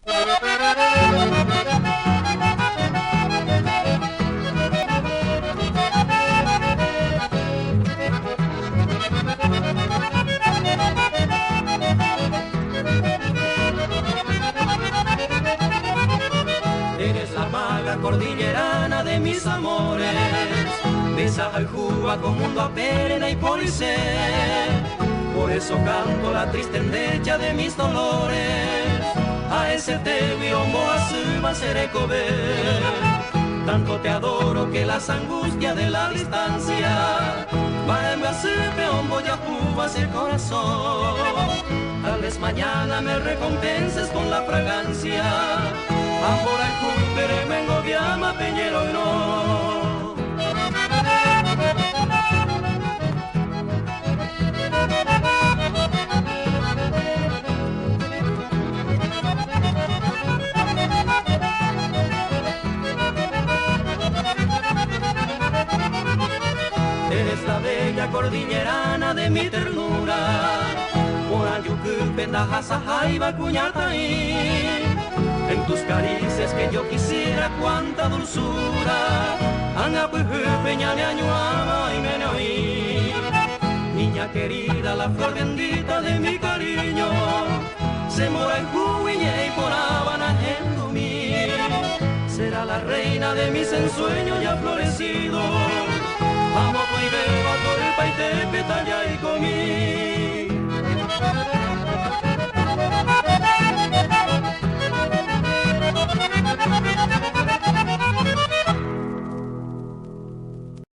Eres la maga cordillerana de mis amores, besa al juba con mundo a perena y policé. Por eso canto la triste endecha de mis dolores, a ese te biombo a suba seré cober. Tanto te adoro que las angustias de la distancia va en me hombo ya jubas el corazón. Tal vez mañana me recompenses con la fragancia, ahora el cúpere me engobiama peñero y no. Eres la bella cordillerana de mi ternura, por ayucupe tajasa jaiba cuñataí. En tus caricias que yo quisiera cuánta dulzura, anapujupe ñane añuama y me oí. Niña querida, la flor bendita de mi cariño, se mora en Cuille y por Habana en Dumí. Será la reina de mis ensueños ya florecidos. Vamos pues beba por el paite petalla